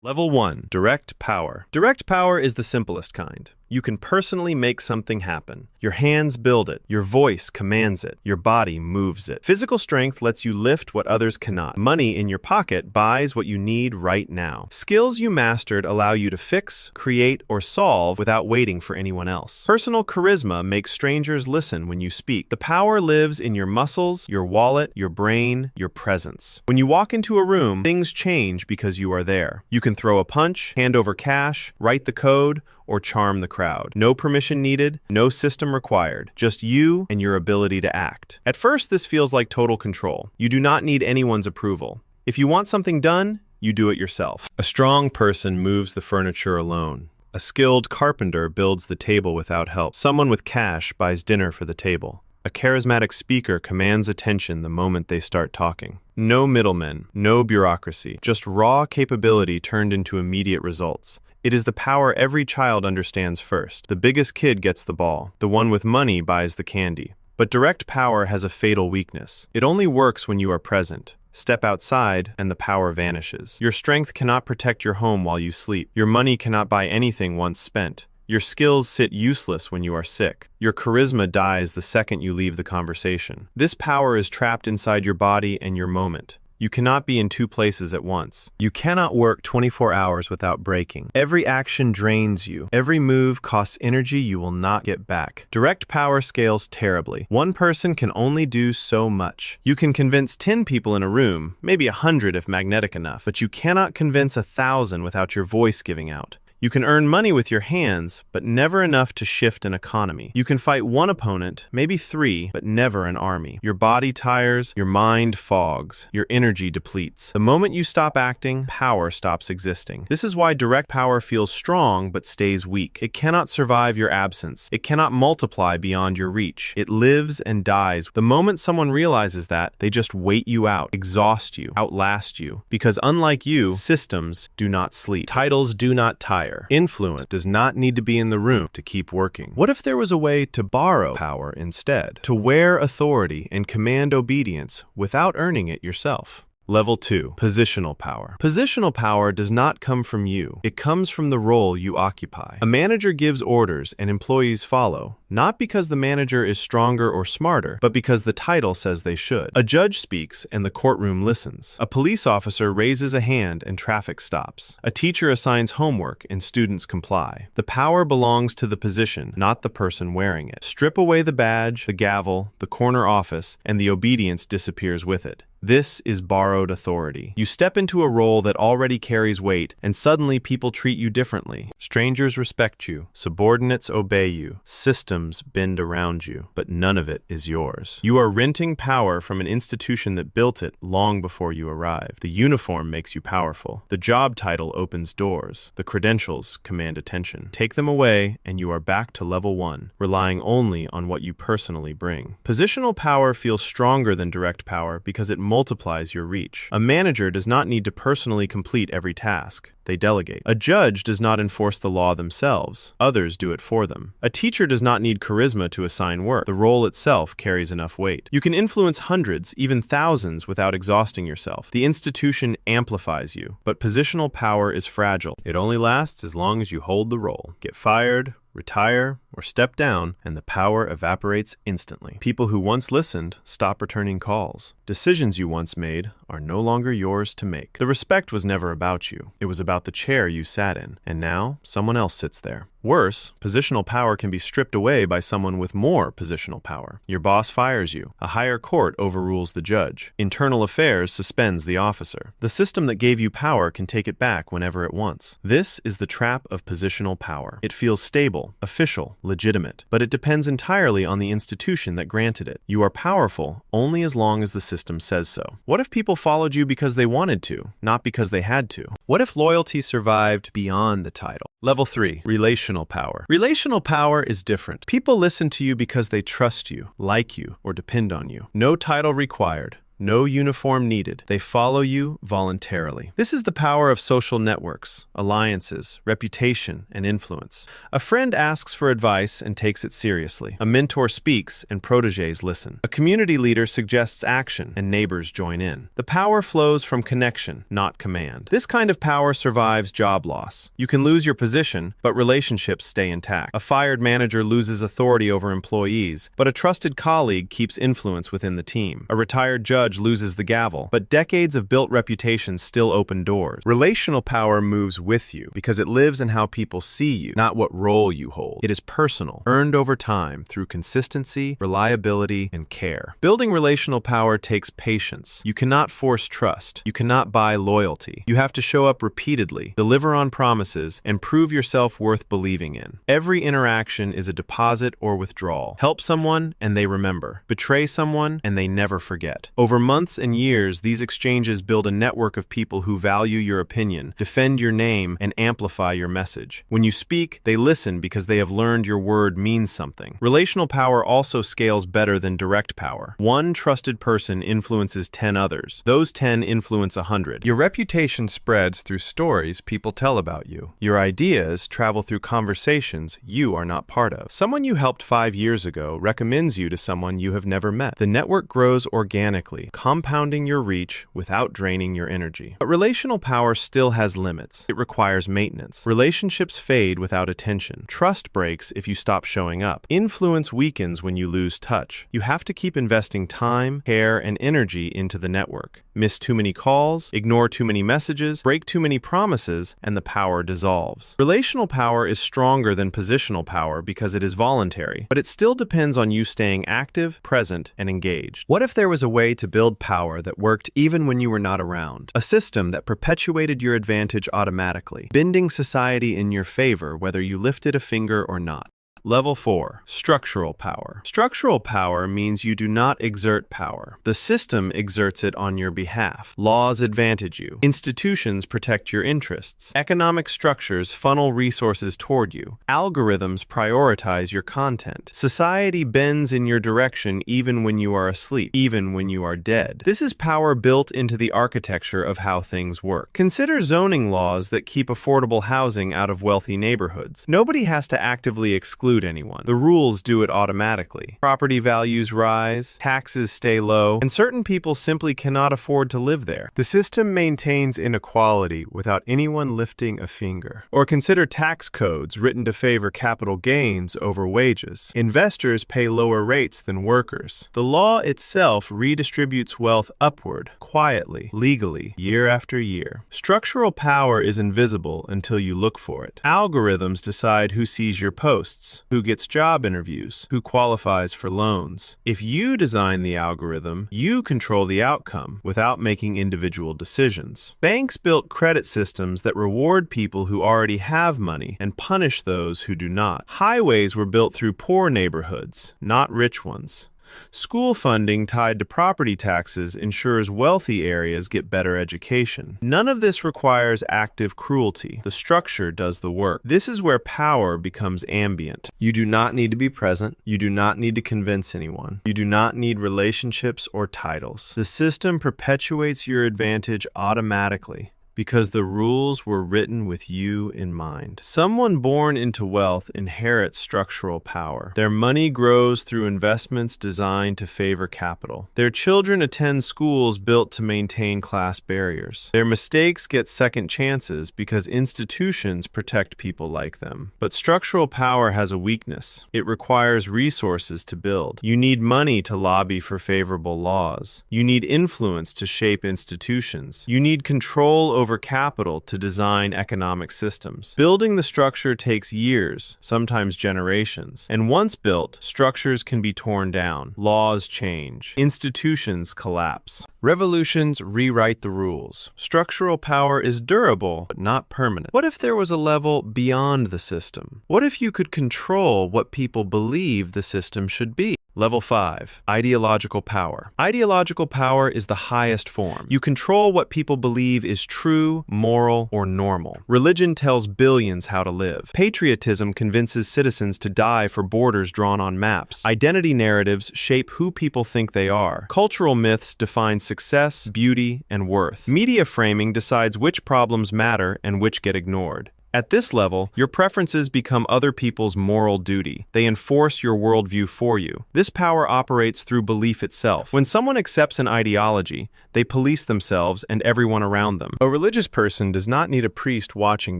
Level 1. Direct Power. Direct power is the simplest kind. You can personally make something happen. Your hands build it. Your voice commands it. Your body moves it. Physical strength lets you lift what others cannot. Money in your pocket buys what you need right now. Skills you mastered allow you to fix, create, or solve without waiting for anyone else. Personal charisma makes strangers listen when you speak. The power lives in your muscles, your wallet, your brain, your presence. When you walk into a room, things change because you are there. You can throw a punch, hand over cash, write the code, or charm the crowd. No permission needed, no system required, just you and your ability to act. At first, this feels like total control. You do not need anyone's approval. If you want something done, you do it yourself. A strong person moves the furniture alone. A skilled carpenter builds the table without help. Someone with cash buys dinner for the table. A charismatic speaker commands attention the moment they start talking. No middlemen, no bureaucracy, just raw capability turned into immediate results. It is the power every child understands first. The biggest kid gets the ball. The one with money buys the candy. But direct power has a fatal weakness. It only works when you are present. Step outside, and the power vanishes. Your strength cannot protect your home while you sleep. Your money cannot buy anything once spent. Your skills sit useless when you are sick. Your charisma dies the second you leave the conversation. This power is trapped inside your body and your moment. You cannot be in two places at once. You cannot work 24 hours without breaking. Every action drains you. Every move costs energy you will not get back. Direct power scales terribly. One person can only do so much. You can convince 10 people in a room, maybe 100 if magnetic enough, but you cannot convince 1,000 without your voice giving out. You can earn money with your hands, but never enough to shift an economy. You can fight one opponent, maybe 3, but never an army. Your body tires, your mind fogs, your energy depletes. The moment you stop acting, power stops existing. This is why direct power feels strong but stays weak. It cannot survive your absence. It cannot multiply beyond your reach. It lives and dies. The moment someone realizes that, they just wait you out, exhaust you, outlast you. Because unlike you, systems do not sleep. Titles do not tire. Influence does not need to be in the room to keep working. What if there was a way to borrow power instead? To wear authority and command obedience without earning it yourself? Level 2. Positional power. Positional power does not come from you. It comes from the role you occupy. A manager gives orders and employees follow, not because the manager is stronger or smarter, but because the title says they should. A judge speaks and the courtroom listens. A police officer raises a hand and traffic stops. A teacher assigns homework and students comply. The power belongs to the position, not the person wearing it. Strip away the badge, the gavel, the corner office, and the obedience disappears with it. This is borrowed authority. You step into a role that already carries weight, and suddenly people treat you differently. Strangers respect you. Subordinates obey you. Systems bend around you, but none of it is yours. You are renting power from an institution that built it long before you arrived. The uniform makes you powerful. The job title opens doors. The credentials command attention. Take them away, and you are back to level 1, relying only on what you personally bring. Positional power feels stronger than direct power because it multiplies your reach. A manager does not need to personally complete every task. They delegate. A judge does not enforce the law themselves. Others do it for them. A teacher does not need charisma to assign work. The role itself carries enough weight. You can influence hundreds, even thousands, without exhausting yourself. The institution amplifies you, but positional power is fragile. It only lasts as long as you hold the role. Get fired, retire, or step down, and the power evaporates instantly. People who once listened stop returning calls. Decisions you once made are no longer yours to make. The respect was never about you. It was about the chair you sat in, and now someone else sits there. Worse, positional power can be stripped away by someone with more positional power. Your boss fires you. A higher court overrules the judge. Internal affairs suspends the officer. The system that gave you power can take it back whenever it wants. This is the trap of positional power. It feels stable, official, legitimate, but it depends entirely on the institution that granted it. You are powerful only as long as the system says so. What if people followed you because they wanted to, not because they had to? What if loyalty survived beyond the title? Level 3. Relational power. Relational power is different. People listen to you because they trust you, like you, or depend on you. No title required. No uniform needed. They follow you voluntarily. This is the power of social networks, alliances, reputation, and influence. A friend asks for advice and takes it seriously. A mentor speaks and protégés listen. A community leader suggests action and neighbors join in. The power flows from connection, not command. This kind of power survives job loss. You can lose your position, but relationships stay intact. A fired manager loses authority over employees, but a trusted colleague keeps influence within the team. A retired judge loses the gavel, but decades of built reputations still open doors. Relational power moves with you because it lives in how people see you, not what role you hold. It is personal, earned over time through consistency, reliability, and care. Building relational power takes patience. You cannot force trust. You cannot buy loyalty. You have to show up repeatedly, deliver on promises, and prove yourself worth believing in. Every interaction is a deposit or withdrawal. Help someone and they remember. Betray someone and they never forget. Over months and years, these exchanges build a network of people who value your opinion, defend your name, and amplify your message. When you speak, they listen because they have learned your word means something. Relational power also scales better than direct power. One trusted person influences 10 others. Those 10 influence 100. Your reputation spreads through stories people tell about you. Your ideas travel through conversations you are not part of. Someone you helped 5 years ago recommends you to someone you have never met. The network grows organically, compounding your reach without draining your energy. But relational power still has limits. It requires maintenance. Relationships fade without attention. Trust breaks if you stop showing up. Influence weakens when you lose touch. You have to keep investing time, care, and energy into the network. Miss too many calls, ignore too many messages, break too many promises, and the power dissolves. Relational power is stronger than positional power because it is voluntary, but it still depends on you staying active, present, and engaged. What if there was a way to build power that worked even when you were not around? A system that perpetuated your advantage automatically, bending society in your favor whether you lifted a finger or not. Level 4. Structural power. Structural power means you do not exert power. The system exerts it on your behalf. Laws advantage you. Institutions protect your interests. Economic structures funnel resources toward you. Algorithms prioritize your content. Society bends in your direction even when you are asleep, even when you are dead. This is power built into the architecture of how things work. Consider zoning laws that keep affordable housing out of wealthy neighborhoods. Nobody has to actively exclude anyone. The rules do it automatically. Property values rise, taxes stay low, and certain people simply cannot afford to live there. The system maintains inequality without anyone lifting a finger. Or consider tax codes written to favor capital gains over wages. Investors pay lower rates than workers. The law itself redistributes wealth upward, quietly, legally, year after year. Structural power is invisible until you look for it. Algorithms decide who sees your posts, who gets job interviews, who qualifies for loans. If you design the algorithm, you control the outcome without making individual decisions. Banks built credit systems that reward people who already have money and punish those who do not. Highways were built through poor neighborhoods, not rich ones. School funding tied to property taxes ensures wealthy areas get better education. None of this requires active cruelty. The structure does the work. This is where power becomes ambient. You do not need to be present. You do not need to convince anyone. You do not need relationships or titles. The system perpetuates your advantage automatically, because the rules were written with you in mind. Someone born into wealth inherits structural power. Their money grows through investments designed to favor capital. Their children attend schools built to maintain class barriers. Their mistakes get second chances because institutions protect people like them. But structural power has a weakness. It requires resources to build. You need money to lobby for favorable laws. You need influence to shape institutions. You need control over capital to design economic systems. Building the structure takes years, sometimes generations. And once built, structures can be torn down, laws change, institutions collapse. Revolutions rewrite the rules. Structural power is durable, but not permanent. What if there was a level beyond the system? What if you could control what people believe the system should be? Level 5. Ideological power. Ideological power is the highest form. You control what people believe is true, moral, or normal. Religion tells billions how to live. Patriotism convinces citizens to die for borders drawn on maps. Identity narratives shape who people think they are. Cultural myths define success, beauty, and worth. Media framing decides which problems matter and which get ignored. At this level, your preferences become other people's moral duty. They enforce your worldview for you. This power operates through belief itself. When someone accepts an ideology, they police themselves and everyone around them. A religious person does not need a priest watching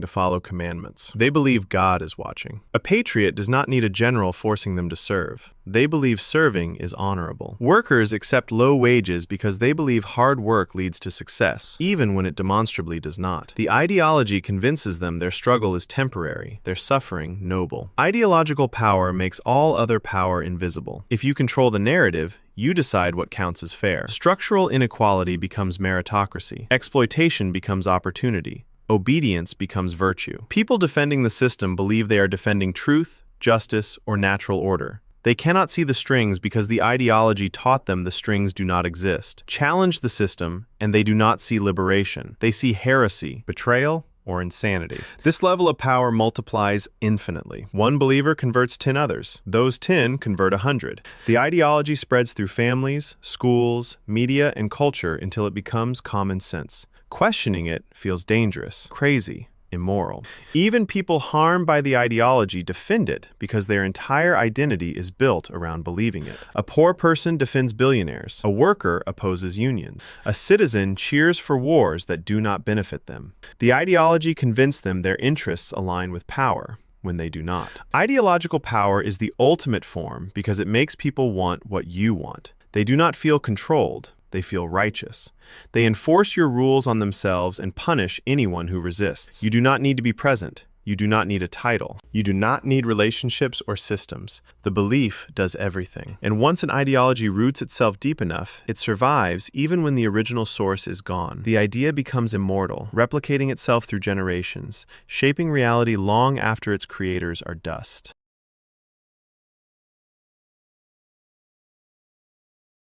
to follow commandments. They believe God is watching. A patriot does not need a general forcing them to serve. They believe serving is honorable. Workers accept low wages because they believe hard work leads to success, even when it demonstrably does not. The ideology convinces them their struggle is temporary, their suffering noble. Ideological power makes all other power invisible. If you control the narrative, you decide what counts as fair. Structural inequality becomes meritocracy. Exploitation becomes opportunity. Obedience becomes virtue. People defending the system believe they are defending truth, justice, or natural order. They cannot see the strings because the ideology taught them the strings do not exist. Challenge the system, and they do not see liberation. They see heresy, betrayal, or insanity. This level of power multiplies infinitely. One believer converts 10 others. Those 10 convert 100. The ideology spreads through families, schools, media, and culture until it becomes common sense. Questioning it feels dangerous, crazy, immoral. Even people harmed by the ideology defend it because their entire identity is built around believing it. A poor person defends billionaires. A worker opposes unions. A citizen cheers for wars that do not benefit them. The ideology convinced them their interests align with power when they do not. Ideological power is the ultimate form because it makes people want what you want. They do not feel controlled. They feel righteous. They enforce your rules on themselves and punish anyone who resists. You do not need to be present. You do not need a title. You do not need relationships or systems. The belief does everything. And once an ideology roots itself deep enough, it survives even when the original source is gone. The idea becomes immortal, replicating itself through generations, shaping reality long after its creators are dust.